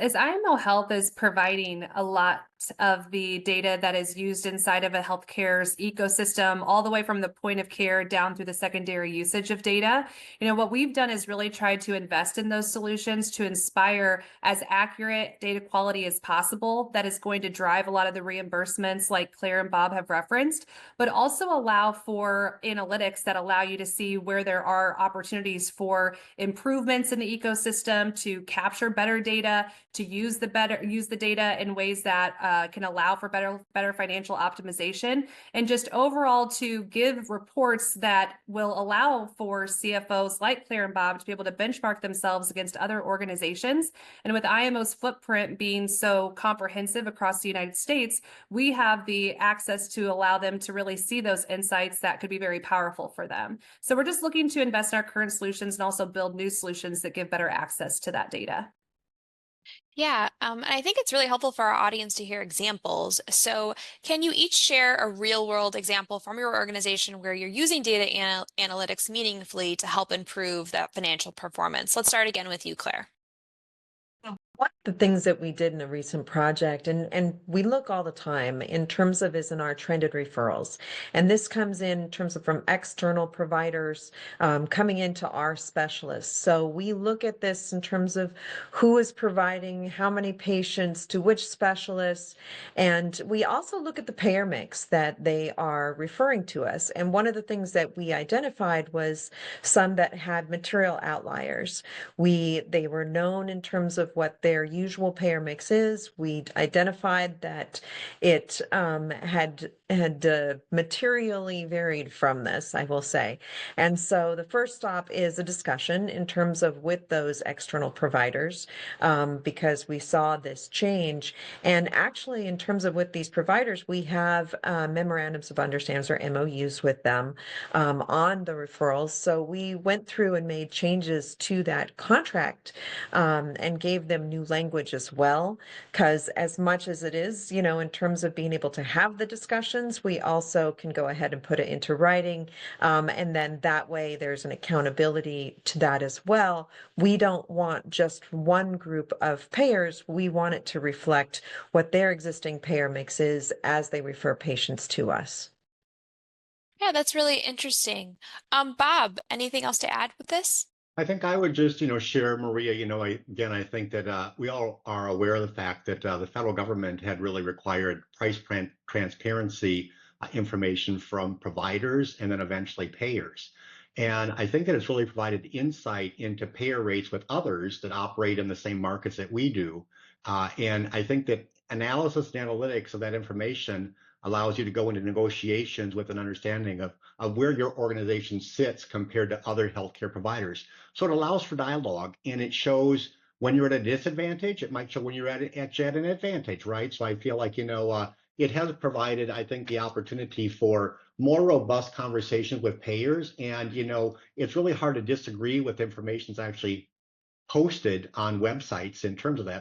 As IMO Health is providing a lot of the data that is used inside of a healthcare's ecosystem, all the way from the point of care down through the secondary usage of data. What we've done is really tried to invest in those solutions to inspire as accurate data quality as possible. That is going to drive a lot of the reimbursements like Claire and Bob have referenced, but also allow for analytics that allow you to see where there are opportunities for improvements in the ecosystem to capture better data, to use the data in ways that can allow for better financial optimization, and just overall to give reports that will allow for CFOs like Claire and Bob to be able to benchmark themselves against other organizations. And with IMO's footprint being so comprehensive across the United States, we have the access to allow them to really see those insights that could be very powerful for them. So we're just looking to invest in our current solutions and also build new solutions that give better access to that data. Yeah, and I think it's really helpful for our audience to hear examples. So, can you each share a real world example from your organization where you're using data analytics meaningfully to help improve that financial performance? Let's start again with you, Claire. One of the things that we did in a recent project, and we look all the time in terms of is in our trended referrals. And this comes in terms of from external providers coming into our specialists. So we look at this in terms of who is providing how many patients to which specialists. And we also look at the payer mix that they are referring to us. And one of the things that we identified was some that had material outliers. They were known in terms of what their usual payer mix is. We identified that it had materially varied from this, I will say. And so the first stop is a discussion in terms of with those external providers, because we saw this change. And actually, in terms of with these providers, we have memorandums of understandings or MOUs with them on the referrals. So we went through and made changes to that contract and gave them new language as well. Because as much as it is, in terms of being able to have the discussions, we also can go ahead and put it into writing. And then that way there's an accountability to that as well. We don't want just one group of payers. We want it to reflect what their existing payer mix is as they refer patients to us. Yeah, that's really interesting. Bob, anything else to add with this? I think I would just, share, Maria, I think that we all are aware of the fact that the federal government had really required transparency information from providers and then eventually payers. And I think that it's really provided insight into payer rates with others that operate in the same markets that we do. And I think that analysis and analytics of that information allows you to go into negotiations with an understanding of where your organization sits compared to other healthcare providers. So it allows for dialogue, and it shows when you're at a disadvantage. It might show when you're at an advantage, right? So I feel like, it has provided, I think, the opportunity for more robust conversations with payers. And, it's really hard to disagree with information that's actually posted on websites in terms of that.